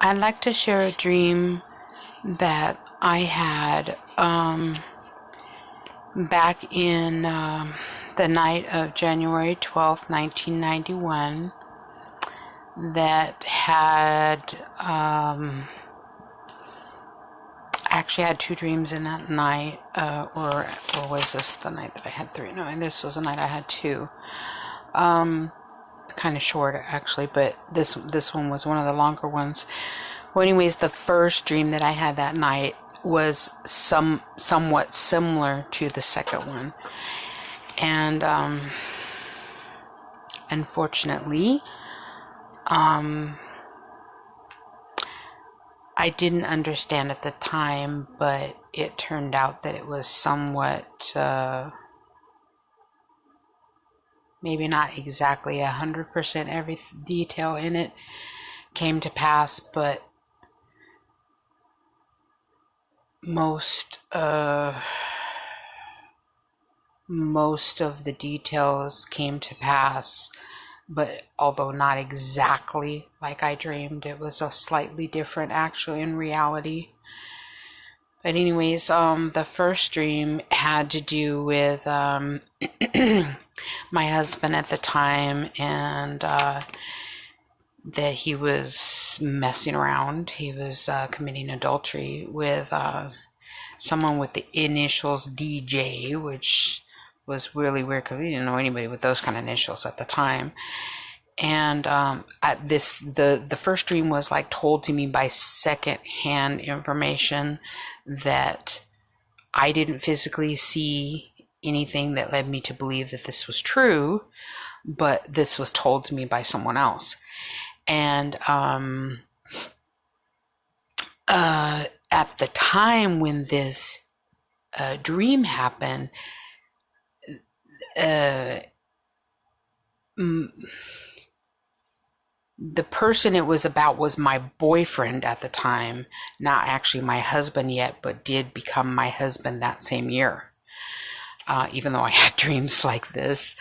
I'd like to share a dream that I had back in the night of January 12th, 1991, that had actually had two dreams in that night, or was this the night that I had three? No, this was the night I had two. Kind of short actually, but this one was one of the longer ones. Well, anyways, the first dream that I had that night was somewhat similar to the second one, and unfortunately, I didn't understand at the time, but it turned out that it was somewhat maybe not exactly 100% every detail in it came to pass, but most of the details came to pass, but although not exactly like I dreamed, it was a slightly different actually in reality. But anyways, the first dream had to do with my husband at the time, and that he was messing around. He was committing adultery with someone with the initials DJ, which was really weird because we didn't know anybody with those kind of initials at the time. And the first dream was like told to me by second-hand information that I didn't physically see anything that led me to believe that this was true, but this was told to me by someone else. And at the time when this dream happened, the person it was about was my boyfriend at the time, not actually my husband yet, but did become my husband that same year. Even though I had dreams like this,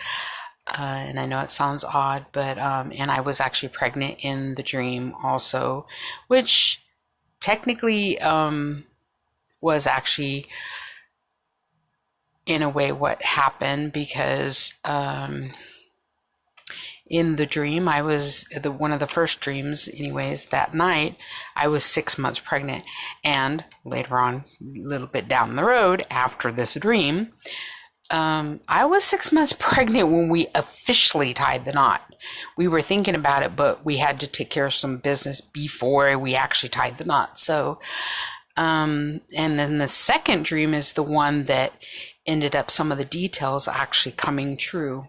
and I know it sounds odd, but and I was actually pregnant in the dream also, which technically was actually in a way what happened, because in the dream, I was one of the first dreams anyways, that night I was 6 months pregnant. And later on, a little bit down the road after this dream, I was 6 months pregnant when we officially tied the knot. We were thinking about it, but we had to take care of some business before we actually tied the knot. So and then the second dream is the one that ended up some of the details actually coming true.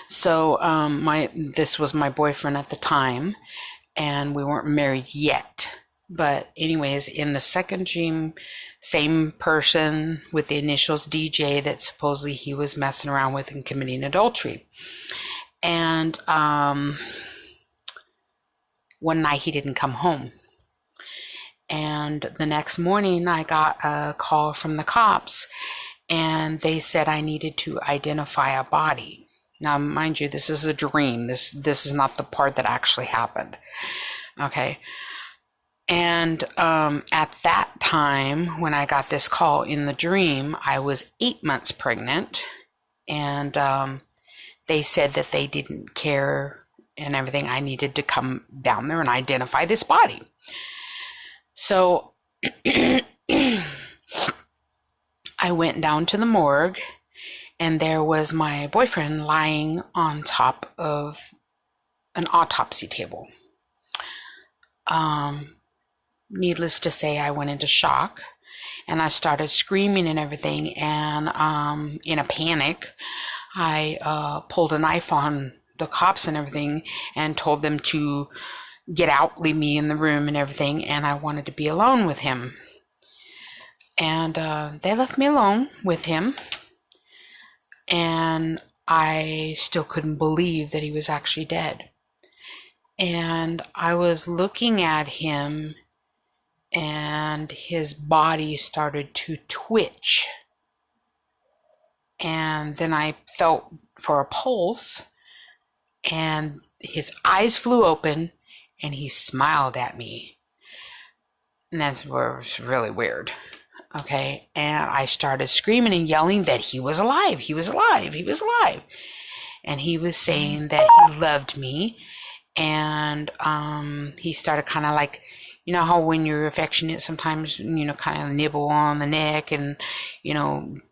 So this was my boyfriend at the time, and we weren't married yet. But anyways, in the second dream, same person with the initials DJ that supposedly he was messing around with and committing adultery. And one night he didn't come home. And the next morning I got a call from the cops, and they said I needed to identify a body. Now, mind you, this is a dream. This is not the part that actually happened. Okay. And at that time, when I got this call in the dream, I was 8 months pregnant. And they said that they didn't care and everything. I needed to come down there and identify this body. So I went down to the morgue, and there was my boyfriend lying on top of an autopsy table. Needless to say, I went into shock, and I started screaming and everything, and in a panic, I pulled a knife on the cops and everything and told them to get out, leave me in the room and everything, and I wanted to be alone with him. And they left me alone with him, and I still couldn't believe that he was actually dead. And I was looking at him, and his body started to twitch. And then I felt for a pulse, and his eyes flew open, and he smiled at me. And that's where it was really weird. Okay. And I started screaming and yelling that he was alive. He was alive. He was alive. And he was saying that he loved me. And he started kind of like, you know how when you're affectionate, sometimes, kind of nibble on the neck and,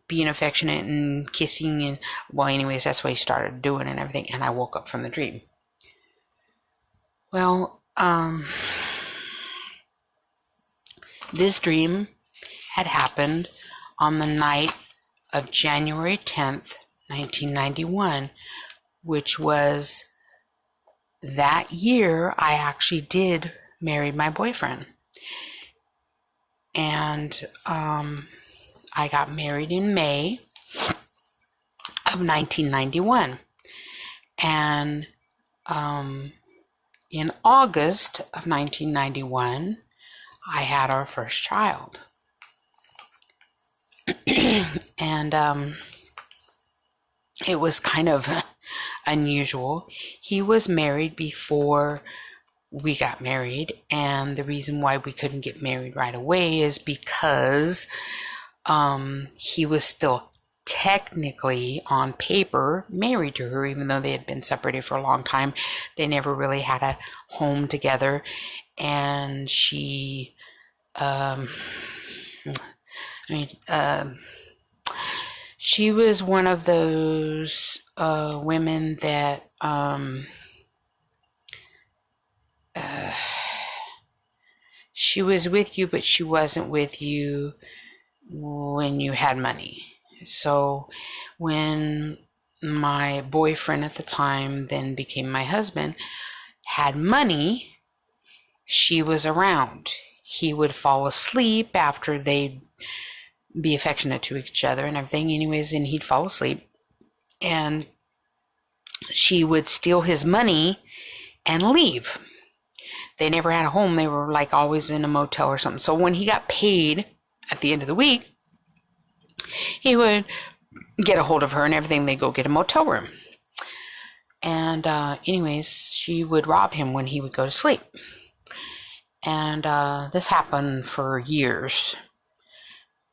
being affectionate and kissing. And, well, anyways, that's what he started doing and everything. And I woke up from the dream. Well, this dream had happened on the night of January 10th, 1991, which was that year I actually did marry my boyfriend. And I got married in May of 1991. And in August of 1991, I had our first child. And it was kind of unusual. He was married before we got married, and the reason why we couldn't get married right away is because he was still technically on paper married to her, even though they had been separated for a long time. They never really had a home together, and she she was one of those women that she was with you, but she wasn't with you when you had money. So when my boyfriend at the time, then became my husband, had money, she was around. He would fall asleep after they'd be affectionate to each other and everything anyways, and he'd fall asleep. And she would steal his money and leave. They never had a home. They were like always in a motel or something. So when he got paid at the end of the week, he would get a hold of her and everything. They'd go get a motel room. And anyways, she would rob him when he would go to sleep. And this happened for years.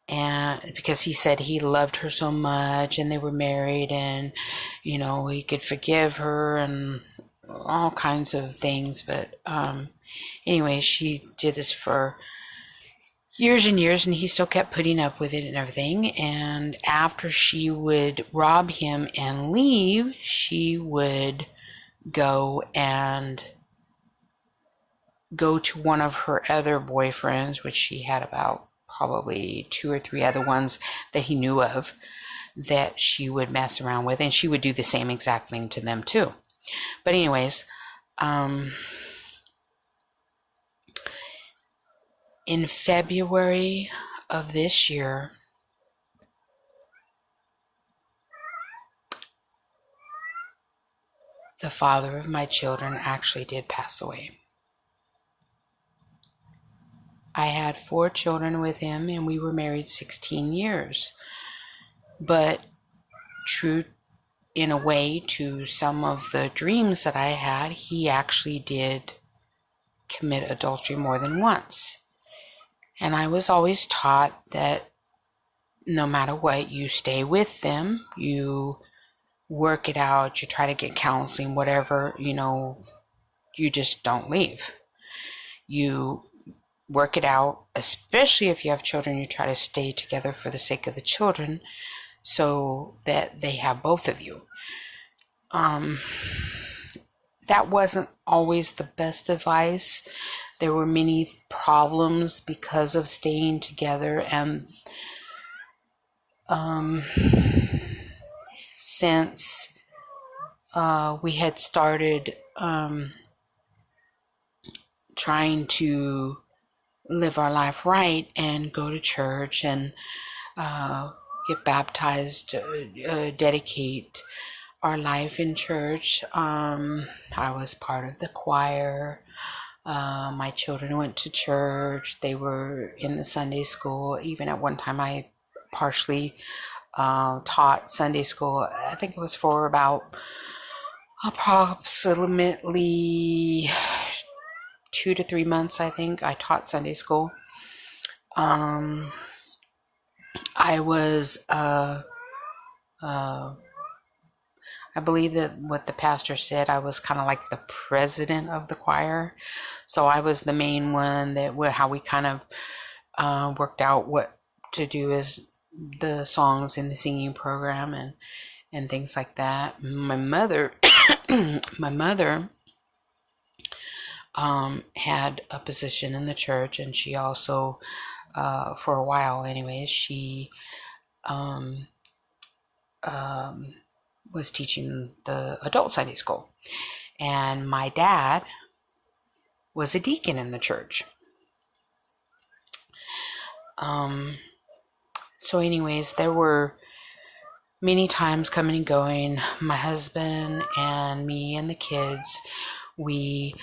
And because he said he loved her so much and they were married and, he could forgive her and all kinds of things. But anyway, she did this for years and years, and he still kept putting up with it and everything. And after she would rob him and leave, she would go to one of her other boyfriends, which she had about probably 2 or 3 other ones that he knew of, that she would mess around with, and she would do the same exact thing to them too. But anyways, in February of this year, the father of my children actually did pass away. I had 4 children with him, and we were married 16 years. But true in a way to some of the dreams that I had, he actually did commit adultery more than once. And I was always taught that no matter what, you stay with them, you work it out, you try to get counseling, whatever, you just don't leave. You work it out, especially if you have children, you try to stay together for the sake of the children so that they have both of you. That wasn't always the best advice. There were many problems because of staying together, and since we had started trying to live our life right and go to church and get baptized, dedicate our life in church. I was part of the choir. My children went to church. They were in the Sunday school. Even at one time I partially taught Sunday school. I think it was for about approximately 2 to 3 months, I think, I taught Sunday school. I was, I believe that what the pastor said, I was kind of like the president of the choir. So I was the main one that, how we kind of worked out what to do as the songs in the singing program and things like that. My mother, my mother had a position in the church, and she also, for a while anyways, she was teaching the adult Sunday school. And my dad was a deacon in the church. So anyways, there were many times coming and going. My husband and me and the kids, we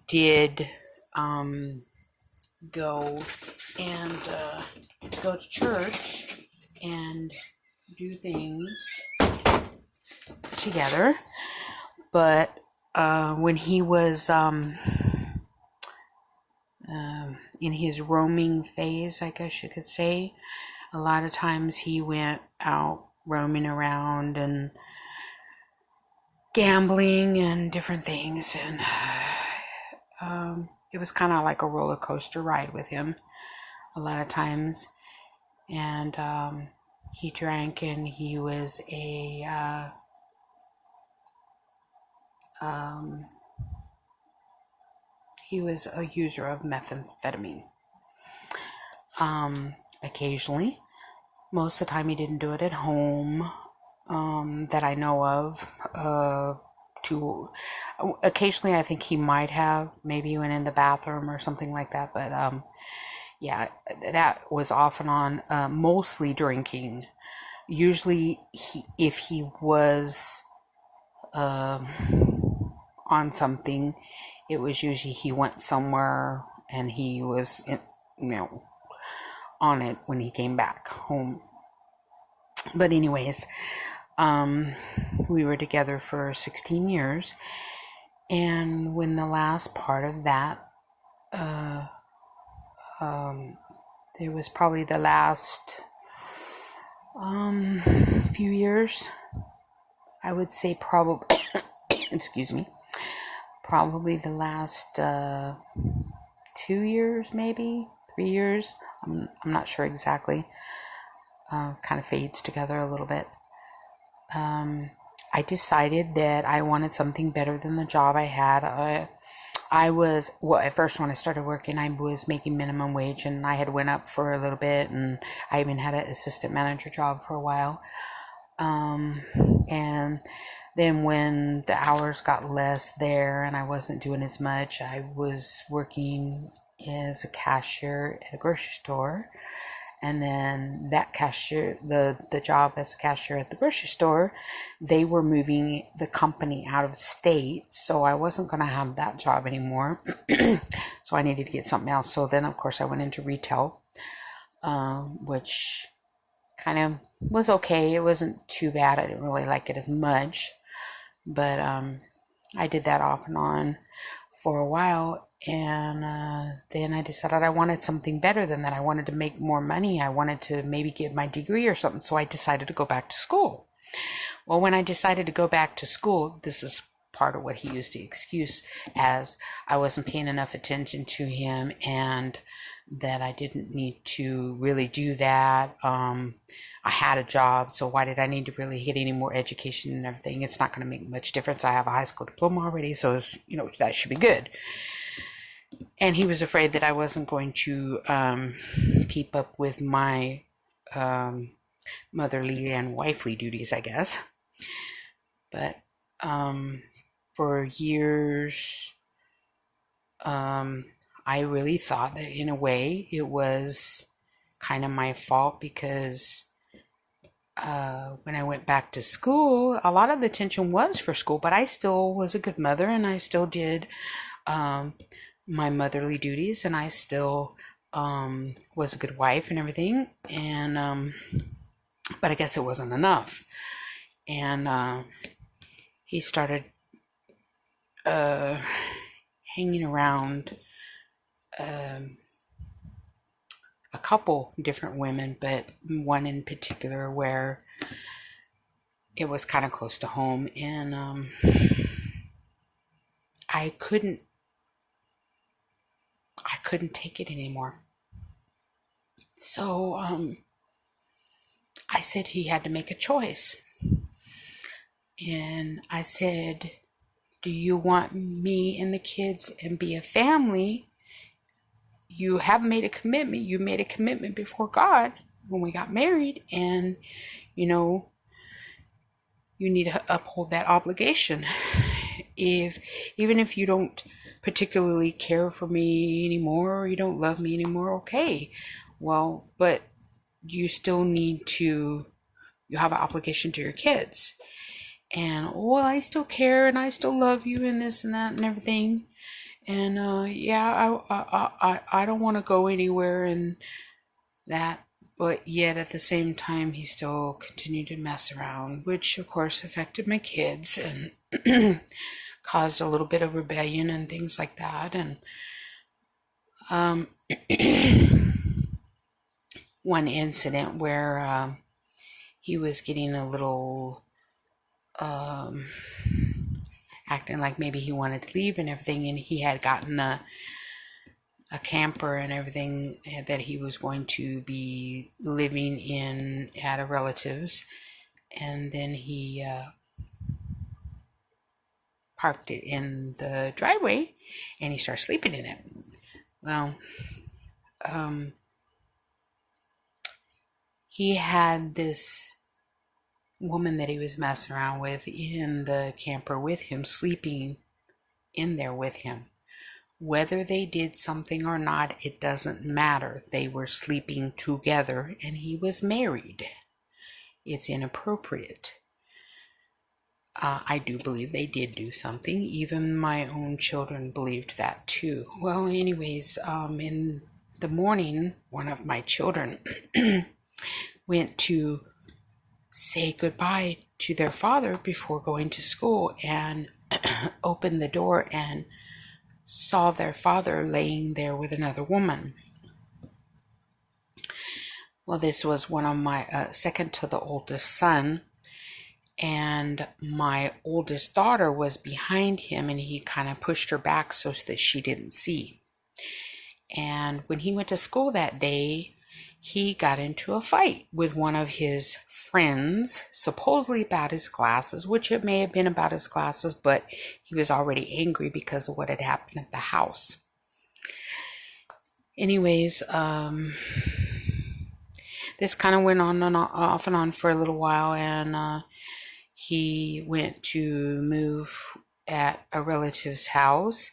did go to church and do things together. But when he was in his roaming phase, I guess you could say, a lot of times he went out roaming around and gambling and different things, and it was kind of like a roller coaster ride with him a lot of times. And he drank, and he was a user of methamphetamine. Occasionally, most of the time he didn't do it at home, that I know of. Occasionally I think he might have, maybe he went in the bathroom or something like that, but yeah, that was off and on, mostly drinking. Usually if he was on something, it was usually he went somewhere and he was on it when he came back home. But anyways, we were together for 16 years, and when the last part of that, there was probably the last few years, I would say probably excuse me, probably the last 2 years, maybe 3 years, I'm not sure exactly, kind of fades together a little bit. I decided that I wanted something better than the job I had. At first when I started working, I was making minimum wage, and I had went up for a little bit, and I even had an assistant manager job for a while. And then when the hours got less there and I wasn't doing as much, I was working as a cashier at a grocery store. And then that cashier, the job as a cashier at the grocery store, they were moving the company out of state, so I wasn't going to have that job anymore. So I needed to get something else. So then, of course, I went into retail, which kind of was okay. It wasn't too bad. I didn't really like it as much, but I did that off and on for a while. And then I decided I wanted something better than that. I wanted to make more money. I wanted to maybe get my degree or something. So I decided to go back to school. Well, when I decided to go back to school, this is part of what he used to excuse as I wasn't paying enough attention to him, and that I didn't need to really do that. I had a job, so why did I need to really get any more education and everything? It's not going to make much difference. I have a high school diploma already, so that should be good. And he was afraid that I wasn't going to keep up with my motherly and wifely duties, I guess. But for years, I really thought that in a way it was kind of my fault, because when I went back to school, a lot of the attention was for school, but I still was a good mother, and I still did my motherly duties, and I still was a good wife and everything, and but I guess it wasn't enough. And he started hanging around a couple different women, but one in particular where it was kind of close to home, and I couldn't take it anymore. So I said he had to make a choice. And I said, do you want me and the kids and be a family? You haven't made a commitment. You made a commitment before God when we got married, and you need to uphold that obligation. Even if you don't particularly care for me anymore, or you don't love me anymore, okay. Well, but you still need to, you have an obligation to your kids. And, well, I still care and I still love you and this and that and everything. And, I don't want to go anywhere and that. But yet at the same time, he still continued to mess around, which of course affected my kids and caused a little bit of rebellion and things like that. And one incident where he was getting a little acting like maybe he wanted to leave and everything, and he had gotten a camper and everything that he was going to be living in at a relative's, and then he parked it in the driveway and he started sleeping in it. Well, he had this woman that he was messing around with in the camper with him, sleeping in there with him. Whether they did something or not, it doesn't matter. They were sleeping together and he was married. It's inappropriate. I do believe they did do something. Even my own children believed that too. Well, anyways, in the morning, one of my children went to say goodbye to their father before going to school and opened the door and saw their father laying there with another woman. Well, this was one of my second to the oldest son, and my oldest daughter was behind him, and he kind of pushed her back so that she didn't see. And when he went to school that day, he got into a fight with one of his friends, supposedly about his glasses, which it may have been about his glasses, but he was already angry because of what had happened at the house. Anyways, this kind of went on and off and on for a little while, and he went to move at a relative's house,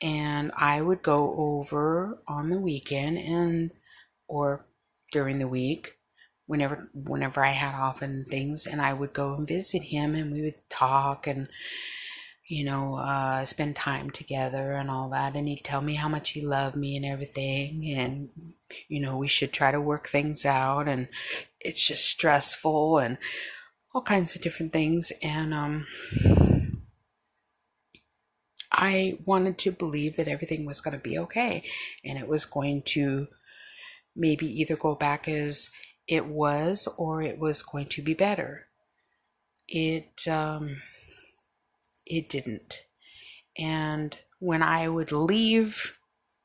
and I would go over on the weekend or during the week, whenever I had off and things, and I would go and visit him, and we would talk and spend time together and all that, and he'd tell me how much he loved me and everything, and we should try to work things out, and it's just stressful and all kinds of different things. And I wanted to believe that everything was going to be okay, and it was going to maybe either go back as it was or it was going to be better. It didn't. And when I would leave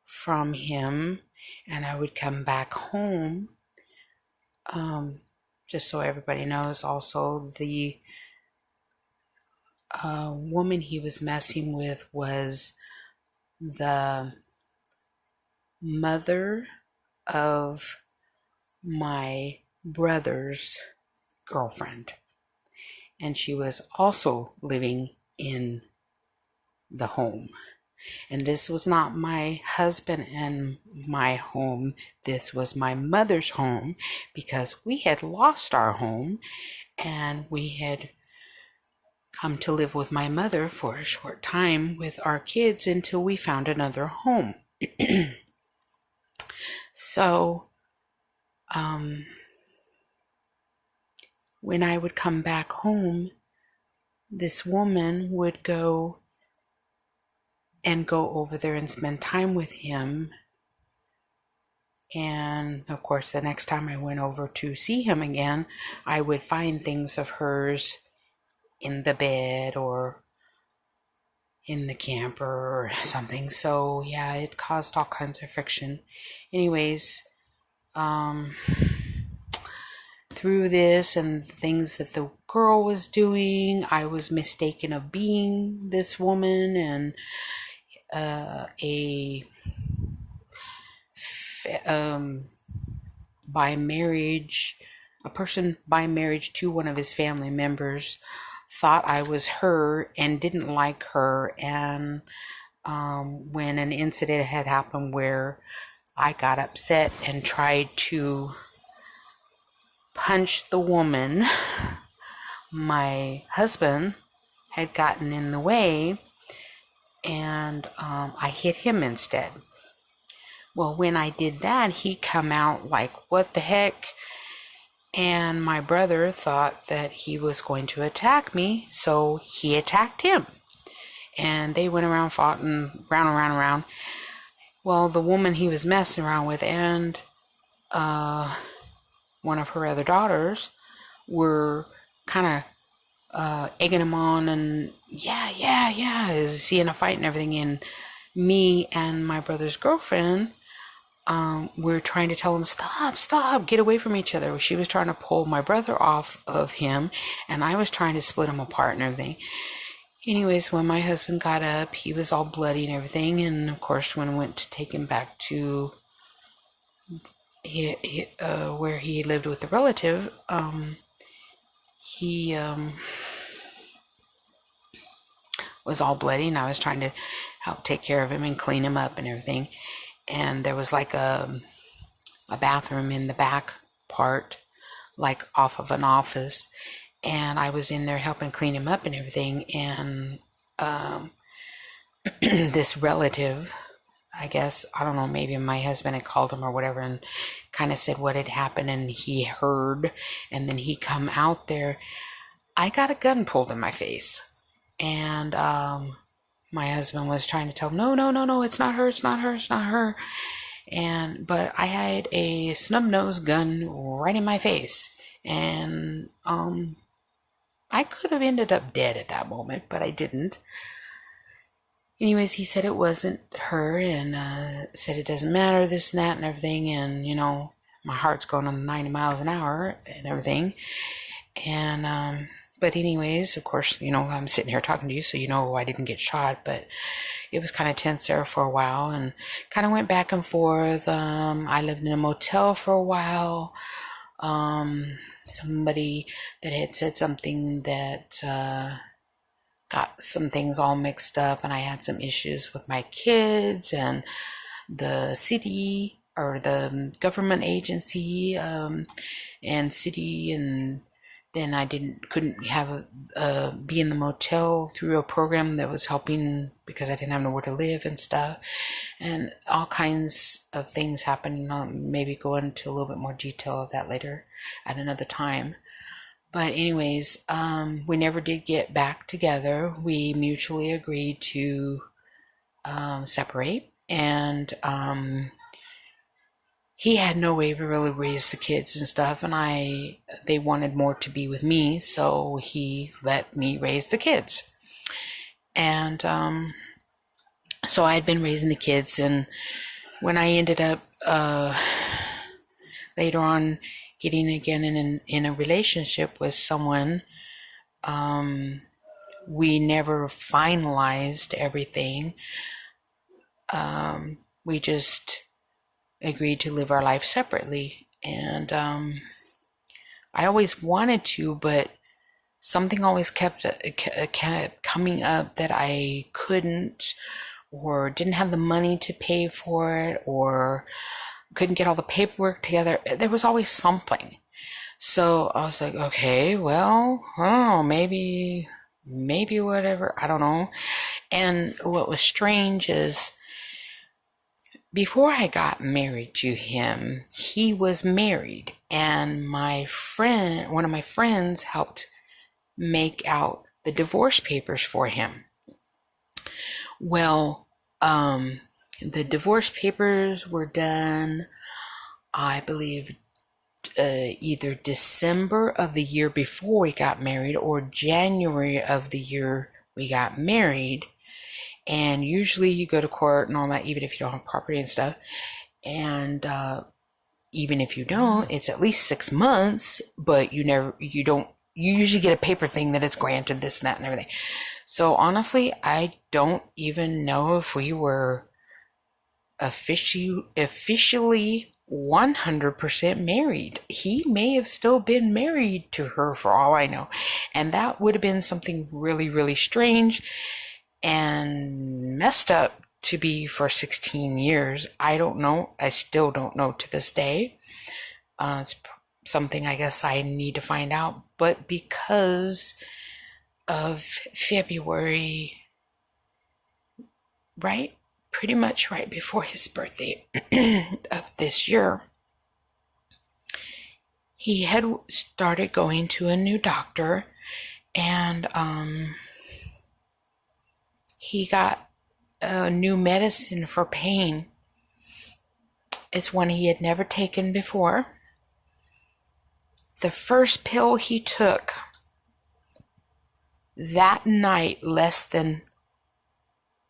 from him and I would come back home, just so everybody knows, also the woman he was messing with was the mother of my brother's girlfriend, and she was also living in the home. And this was not my husband and my home, this was my mother's home, because we had lost our home and we had come to live with my mother for a short time with our kids until we found another home. So when I would come back home, this woman would go and go over there and spend time with him. And of course, the next time I went over to see him again, I would find things of hers in the bed or in the camper or something. So yeah, it caused all kinds of friction. Anyways, through this and things that the girl was doing, I was mistaken of being this woman, and by marriage, a person by marriage to one of his family members thought I was her and didn't like her. And when an incident had happened where I got upset and tried to punch the woman, my husband had gotten in the way, and I hit him instead. Well, when I did that, he come out like, what the heck? And my brother thought that he was going to attack me, so he attacked him. And they went around, fought, and round. Well, the woman he was messing around with and one of her other daughters were kind of egging him on, and seeing a fight and everything. And me and my brother's girlfriend were trying to tell him, stop, get away from each other. She was trying to pull my brother off of him, and I was trying to split him apart and everything. Anyways, when my husband got up, he was all bloody and everything. And of course, when I went to take him back to where he lived with the relative, he was all bloody, and I was trying to help take care of him and clean him up and everything. And there was like a bathroom in the back part, like off of an office. And I was in there helping clean him up and everything. And this relative, I guess, I don't know, maybe my husband had called him or whatever and kind of said what had happened, and he heard. And then he come out there. I got a gun pulled in my face. And my husband was trying to tell him, no, it's not her. But I had a snub-nosed gun right in my face. And I could have ended up dead at that moment, but I didn't. Anyways, he said it wasn't her, and said it doesn't matter, this and that and everything. And, my heart's going on 90 miles an hour and everything. And, but anyways, of course, I'm sitting here talking to you, so I didn't get shot, but it was kind of tense there for a while and kind of went back and forth. I lived in a motel for a while. Somebody that had said something that got some things all mixed up, and I had some issues with my kids and the city or the government agency and city, and then I couldn't have be in the motel through a program that was helping because I didn't have nowhere to live and stuff, and all kinds of things happened. Maybe go into a little bit more detail of that later at another time. But anyways, we never did get back together. We mutually agreed to separate, and he had no way to really raise the kids and stuff, and they wanted more to be with me, so he let me raise the kids. And so I had been raising the kids, and when I ended up later on getting again in a relationship with someone, we never finalized everything. We just agreed to live our life separately, and I always wanted to, but something always kept coming up that I couldn't, or didn't have the money to pay for it, or couldn't get all the paperwork together. There was always something. So I was like, okay, well, maybe whatever, I don't know. And what was strange is, before I got married to him, he was married, and one of my friends helped make out the divorce papers for him. Well, The divorce papers were done, I believe, either December of the year before we got married or January of the year we got married. And usually you go to court and all that, even if you don't have property and stuff. And even if you don't, it's at least 6 months, but you usually get a paper thing that it's granted this and that and everything. So honestly, I don't even know if we were officially 100% married. He may have still been married to her for all I know. And that would have been something really, really strange and messed up to be for 16 years. I don't know. I still don't know to this day. It's something I guess I need to find out. But because of February, right? Pretty much right before his birthday of this year, he had started going to a new doctor, and he got a new medicine for pain. It's one he had never taken before. The first pill he took that night, less than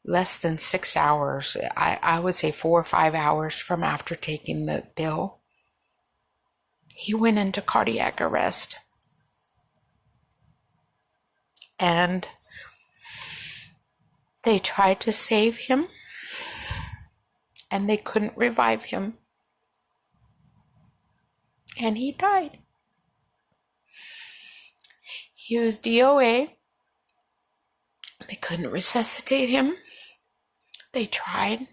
6 hours, I would say 4 or 5 hours from after taking the pill, he went into cardiac arrest. And they tried to save him, and they couldn't revive him. And he died. He was DOA. They couldn't resuscitate him. They tried,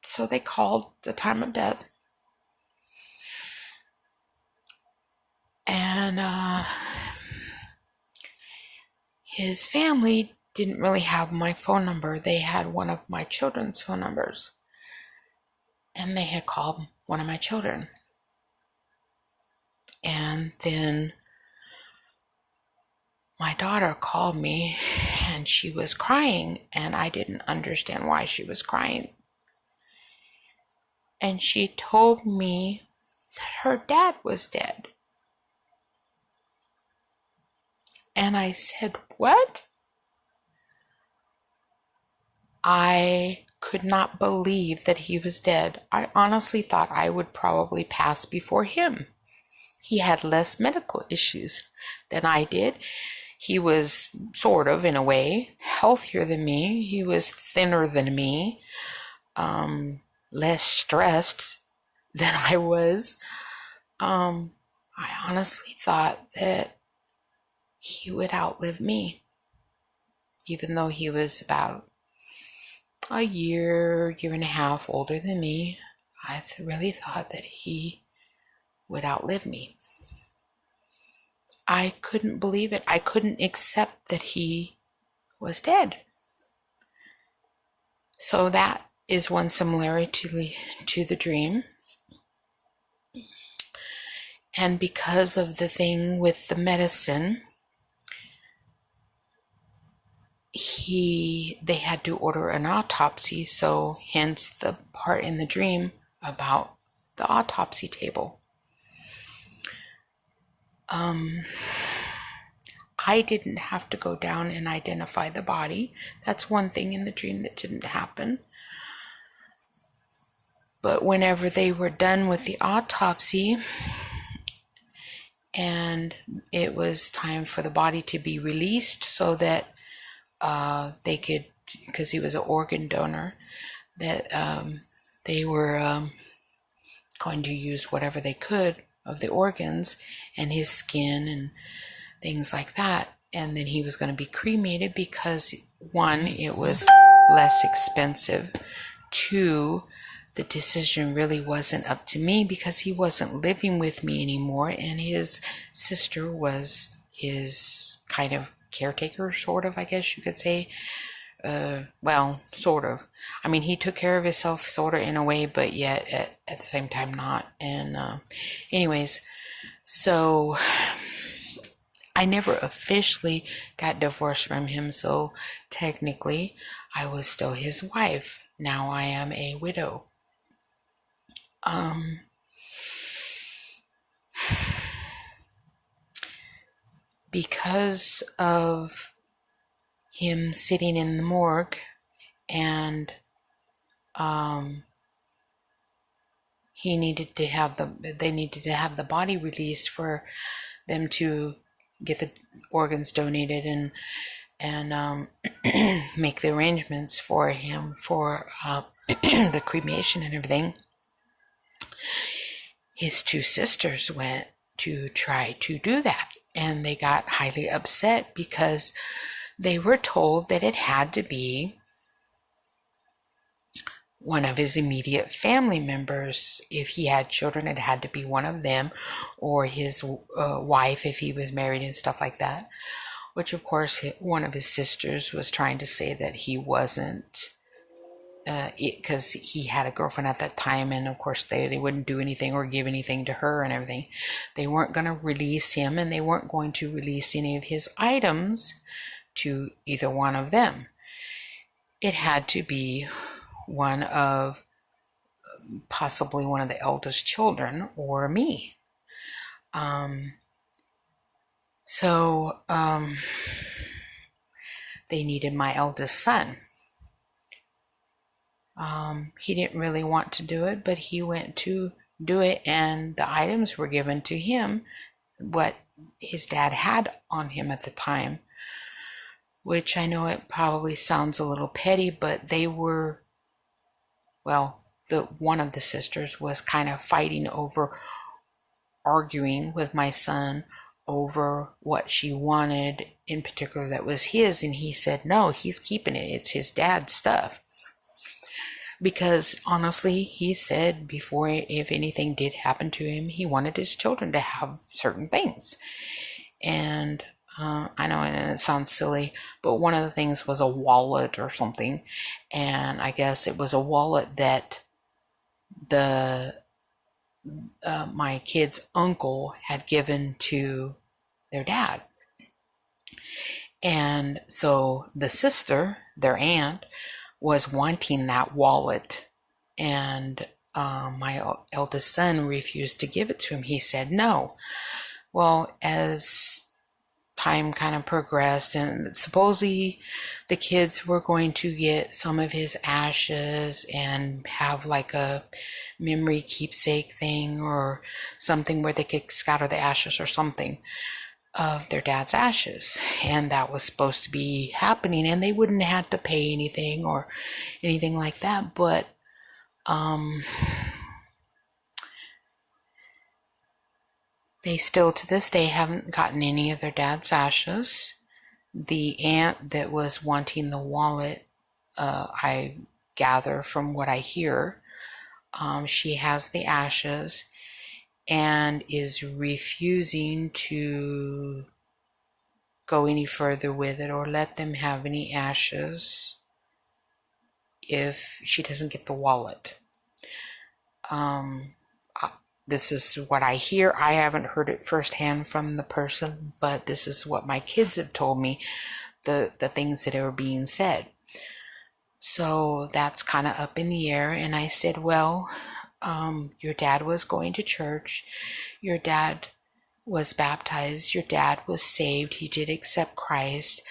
so they called the time of death. And his family didn't really have my phone number. They had one of my children's phone numbers. And they had called one of my children. And then my daughter called me, and she was crying, and I didn't understand why she was crying. And she told me that her dad was dead. And I said, "What?" I could not believe that he was dead. I honestly thought I would probably pass before him. He had less medical issues than I did. He was sort of, in a way, healthier than me. He was thinner than me, less stressed than I was. I honestly thought that he would outlive me, even though he was about a year and a half older than me. I really thought that he would outlive me. I couldn't believe it. I couldn't accept that he was dead. So that is one similarity to the dream. And because of the thing with the medicine, they had to order an autopsy, so hence the part in the dream about the autopsy table. I didn't have to go down and identify the body. That's one thing in the dream that didn't happen. But whenever they were done with the autopsy, and it was time for the body to be released so that they could, because he was an organ donor, that they were going to use whatever they could of the organs and his skin and things like that. And then he was going to be cremated because, one, it was less expensive. Two, the decision really wasn't up to me because he wasn't living with me anymore, and his sister was his kind of caretaker, sort of, I guess you could say. Well, sort of. I mean, he took care of himself, sort of, in a way, but yet at the same time not. And anyways, so I never officially got divorced from him, so technically I was still his wife. now I am a widow. Because of him sitting in the morgue and they needed to have the body released for them to get the organs donated and make the arrangements for him for the cremation and everything. His two sisters went to try to do that, and they got highly upset because they were told that it had to be one of his immediate family members. If he had children, it had to be one of them, or his wife if he was married and stuff like that. Which, of course, one of his sisters was trying to say that he wasn't, because he had a girlfriend at that time, and of course they wouldn't do anything or give anything to her and everything. They weren't going to release him, and they weren't going to release any of his items to either one of them. It had to be possibly one of the eldest children or me. So they needed my eldest son. He didn't really want to do it, but he went to do it, and the items were given to him, what his dad had on him at the time, which I know it probably sounds a little petty, but they were, one of the sisters was kind of arguing with my son over what she wanted in particular that was his, and he said no, he's keeping it, it's his dad's stuff. Because honestly, he said before, if anything did happen to him, he wanted his children to have certain things. And I know, and it sounds silly, but one of the things was a wallet or something, and I guess it was a wallet that my kid's uncle had given to their dad. And so the sister, their aunt, was wanting that wallet, and my eldest son refused to give it to him. He said no. Well, as time kind of progressed, and supposedly the kids were going to get some of his ashes and have like a memory keepsake thing or something where they could scatter the ashes or something of their dad's ashes, and that was supposed to be happening, and they wouldn't have to pay anything or anything like that, but they still to this day haven't gotten any of their dad's ashes. The aunt that was wanting the wallet, I gather from what I hear, she has the ashes and is refusing to go any further with it or let them have any ashes if she doesn't get the wallet. This is what I hear. I haven't heard it firsthand from the person, but this is what my kids have told me, the things that are being said. So that's kind of up in the air, and I said, well, your dad was going to church, your dad was baptized, your dad was saved, he did accept Christ.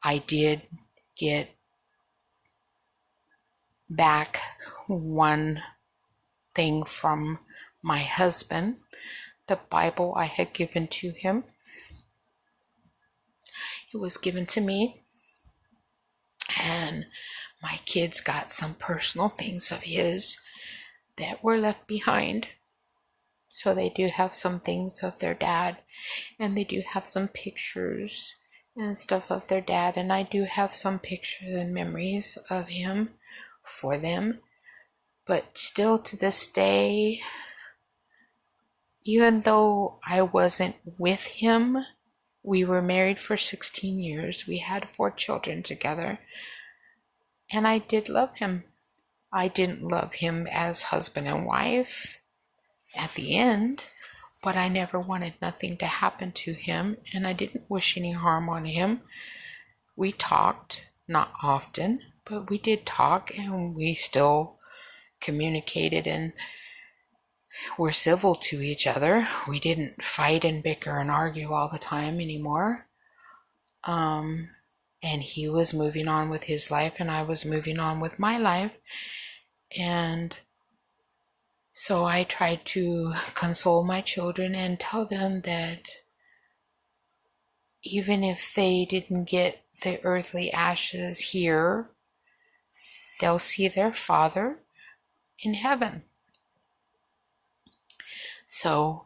I did get back one thing from my husband, the Bible I had given to him. It was given to me, and my kids got some personal things of his that were left behind. So they do have some things of their dad, and they do have some pictures and stuff of their dad, and I do have some pictures and memories of him for them. But still to this day, even though I wasn't with him, we were married for 16 years, we had 4 children together, and I did love him. I didn't love him as husband and wife at the end, but I never wanted nothing to happen to him, and I didn't wish any harm on him. We talked, not often, but we did talk, and we still communicated, and were civil to each other. We didn't fight and bicker and argue all the time anymore. And he was moving on with his life, and I was moving on with my life. And so I tried to console my children and tell them that even if they didn't get the earthly ashes here, they'll see their Father in heaven. So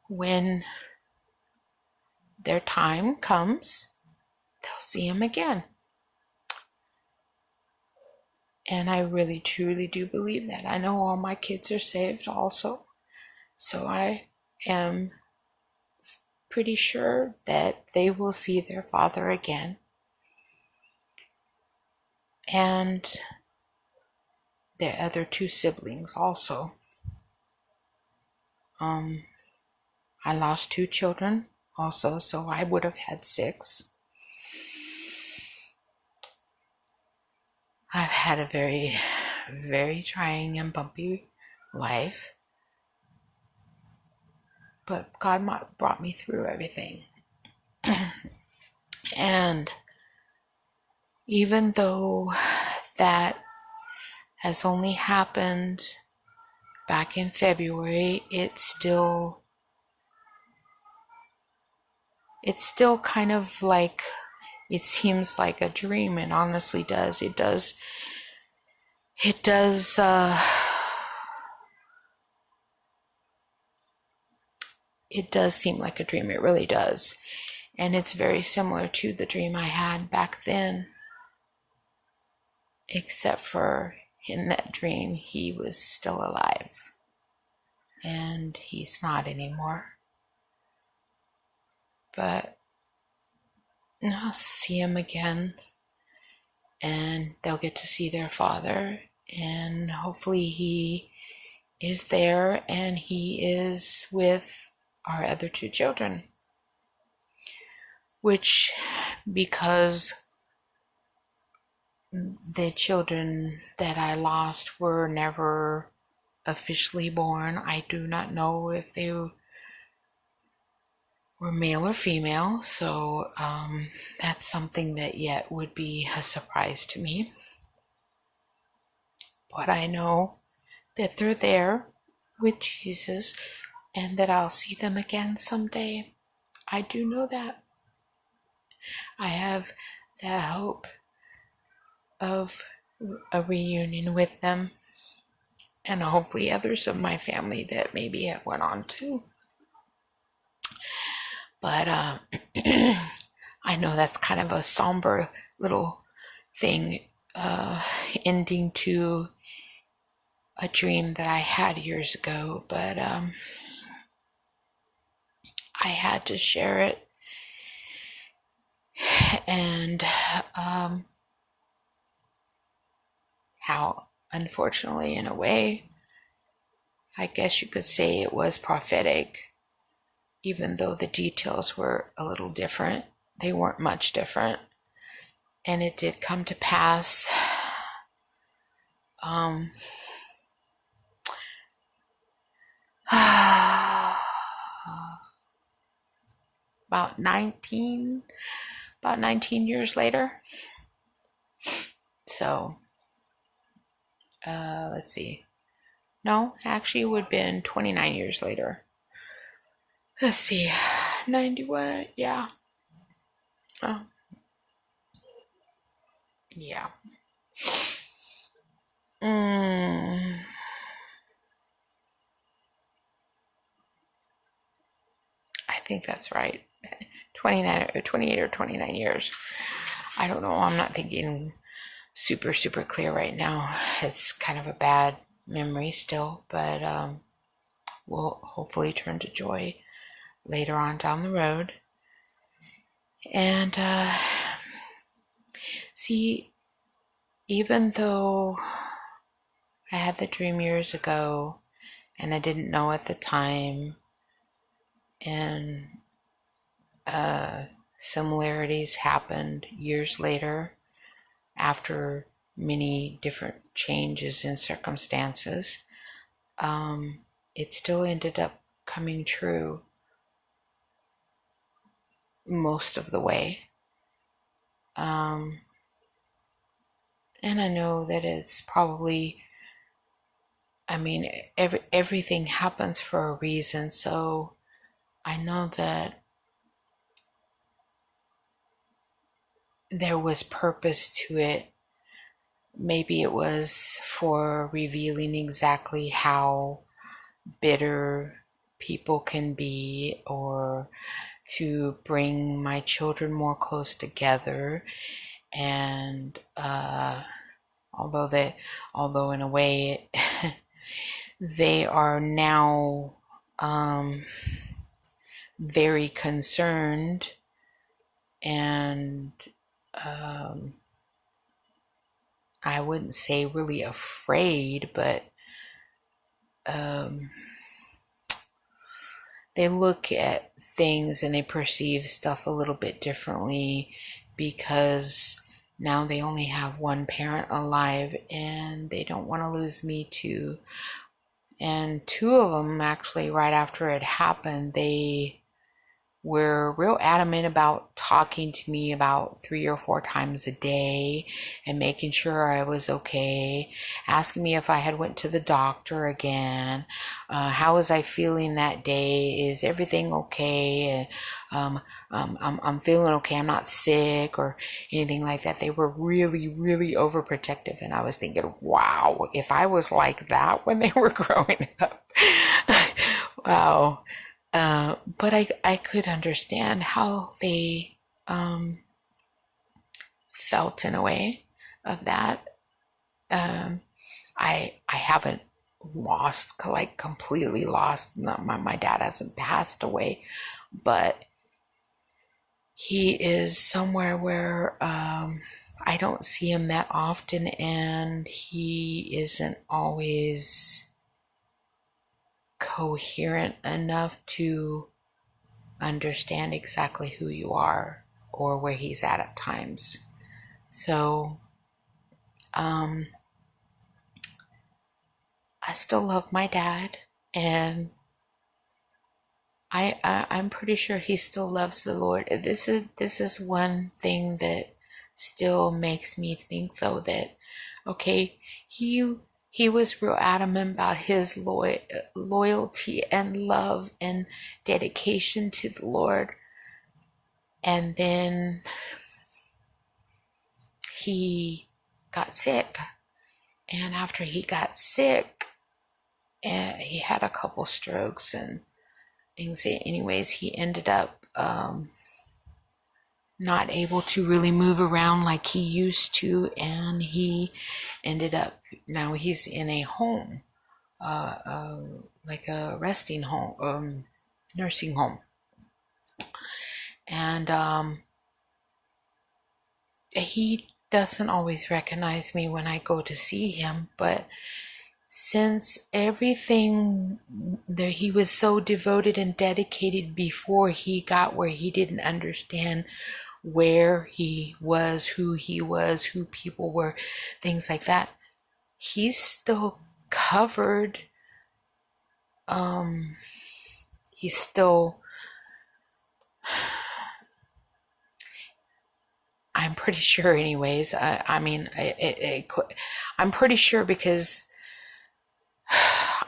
when their time comes, they'll see him again. And I really, truly do believe that. I know all my kids are saved also. So I am pretty sure that they will see their Father again. And their other two siblings also. I lost 2 children also, so I would have had 6. I've had a very, very trying and bumpy life, but God brought me through everything. And even though that has only happened back in February, it's still kind of like, it seems like a dream. It honestly does. It does seem like a dream. It really does. And it's very similar to the dream I had back then, except for in that dream he was still alive, and he's not anymore. But I'll see him again, and they'll get to see their Father, and hopefully he is there and he is with our other 2 children, which, because the children that I lost were never officially born, I do not know if they were male or female, so that's something that yet would be a surprise to me. But I know that they're there with Jesus and that I'll see them again someday. I do know that. I have that hope of a reunion with them, and hopefully others of my family that maybe have went on too. But I know that's kind of a somber little thing, ending to a dream that I had years ago, but I had to share it. And how, unfortunately, in a way, I guess you could say it was prophetic, even though the details were a little different. They weren't much different. And it did come to pass. About 19 years later. So, let's see. No, actually it would have been 29 years later. Let's see. 91, yeah. Yeah. I think that's right. 29 or 28 or 29 years. I don't know. I'm not thinking super clear right now. It's kind of a bad memory still, but will hopefully turn to joy later on down the road. And see, even though I had the dream years ago and I didn't know at the time, and similarities happened years later, after many different changes in circumstances, it still ended up coming true most of the way. And I know that it's probably, everything happens for a reason. So I know that there was purpose to it. Maybe it was for revealing exactly how bitter people can be, or to bring my children more close together. And although in a way they are now very concerned and I wouldn't say really afraid, but they look at things and they perceive stuff a little bit differently, because now they only have one parent alive and they don't want to lose me too. And two of them, actually, right after it happened, they were real adamant about talking to me about 3 or 4 times a day and making sure I was okay, asking me if I had went to the doctor again, how was I feeling that day, is everything okay, I'm feeling okay, I'm not sick or anything like that. They were really, really overprotective, and I was thinking, wow, if I was like that when they were growing up, wow. But I could understand how they felt in a way of that. I haven't completely lost. My dad hasn't passed away, but he is somewhere where I don't see him that often, and he isn't always coherent enough to understand exactly who you are or where he's at times. So I still love my dad, and I'm pretty sure he still loves the Lord. This is one thing that still makes me think, though, that okay, he was real adamant about his loyalty and love and dedication to the Lord, and then he got sick, and after he got sick, he had a couple strokes and things. Anyways, he ended up not able to really move around like he used to, and he ended up, now he's in a home, like a resting home, nursing home, and he doesn't always recognize me when I go to see him, but since everything that he was so devoted and dedicated before he got where he didn't understand where he was, who people were, things like that, he's still covered. He's still, I'm pretty sure anyways. I'm pretty sure, because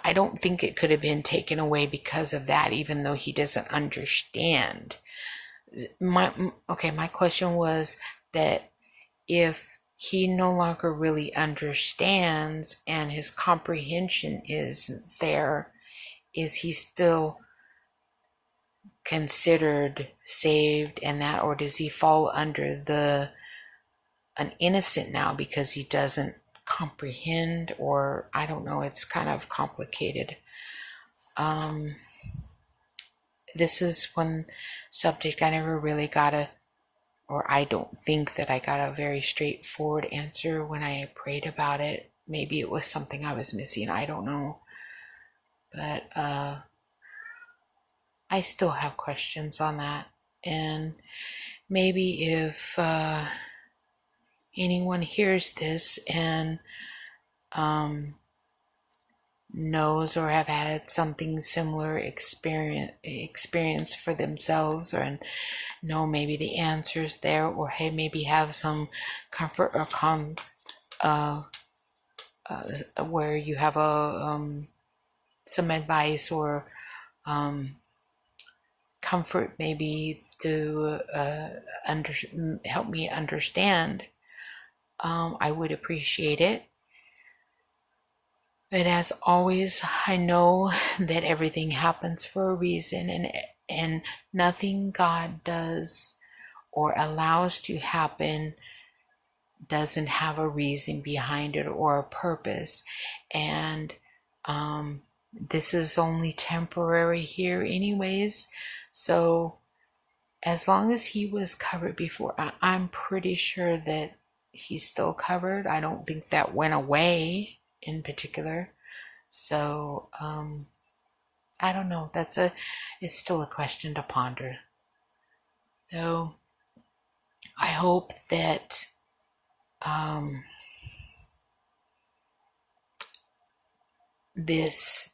I don't think it could have been taken away because of that, even though he doesn't understand. My question was that if he no longer really understands and his comprehension isn't there, is he still considered saved and that, or does he fall under an innocent now because he doesn't comprehend? Or I don't know, it's kind of complicated. This is one subject I never really I don't think that I got a very straightforward answer when I prayed about it. Maybe it was something I was missing, I don't know. But I still have questions on that. And maybe if anyone hears this and knows or have had something similar experience for themselves, or know maybe the answers there, or hey, maybe have some comfort or where you have some advice or comfort maybe to help me understand, I would appreciate it. But as always, I know that everything happens for a reason, and nothing God does or allows to happen doesn't have a reason behind it or a purpose. And this is only temporary here anyways. So as long as he was covered before, I'm pretty sure that he's still covered. I don't think that went away in particular. So I don't know. It's still a question to ponder. So I hope that this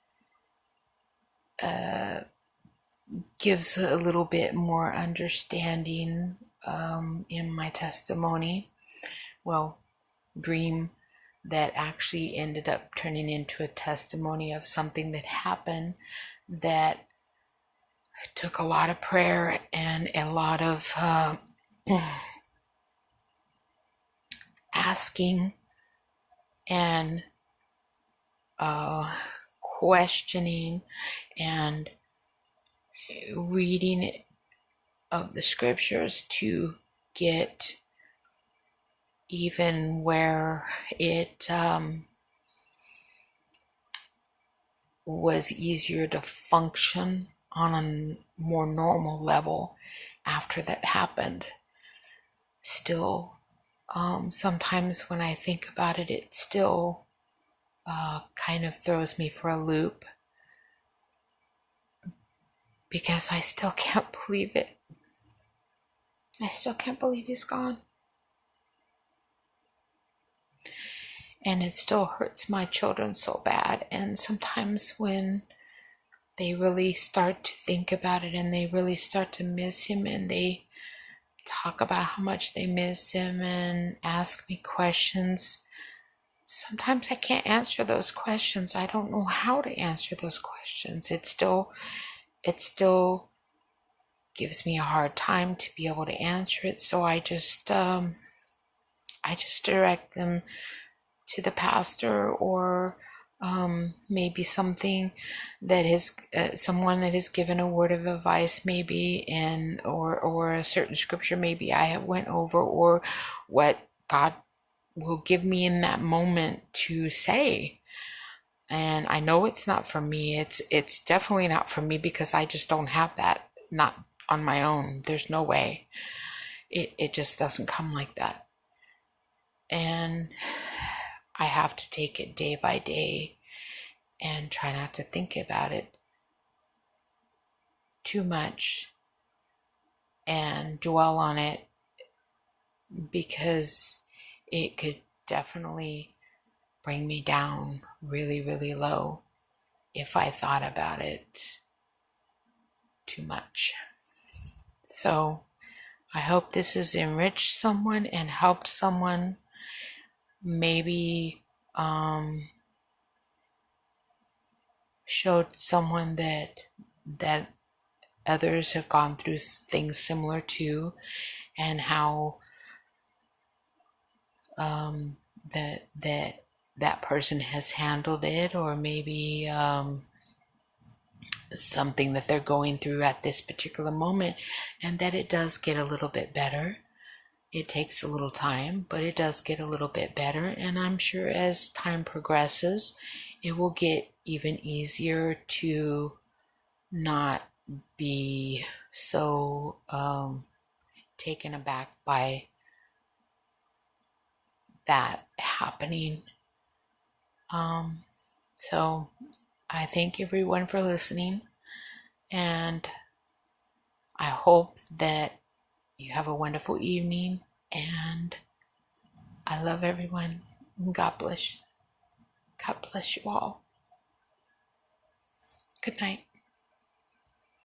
gives a little bit more understanding in my testimony. Well, dream that actually ended up turning into a testimony of something that happened that took a lot of prayer and a lot of asking and questioning and reading of the scriptures to get even where it was easier to function on a more normal level after that happened. Still, sometimes when I think about it, it still kind of throws me for a loop, because I still can't believe it. I still can't believe he's gone. And it still hurts my children so bad. And sometimes when they really start to think about it and they really start to miss him, and they talk about how much they miss him and ask me questions, sometimes I can't answer those questions. I don't know how to answer those questions. It still gives me a hard time to be able to answer it. So I just direct them to the pastor, or maybe something that is someone that has given a word of advice, maybe, and or a certain scripture maybe I have went over, or what God will give me in that moment to say. And I know it's not for me. It's definitely not for me, because I just don't have that. Not on my own. There's no way. It just doesn't come like that. And I have to take it day by day and try not to think about it too much and dwell on it, because it could definitely bring me down really, really low if I thought about it too much. So I hope this has enriched someone and helped someone, maybe showed someone that others have gone through things similar to, and how that person has handled it, or maybe something that they're going through at this particular moment, and that it does get a little bit better. It takes a little time, but it does get a little bit better. And I'm sure as time progresses, it will get even easier to not be so taken aback by that happening. So I thank everyone for listening, and I hope that you have a wonderful evening, and I love everyone. God bless. God bless you all. Good night.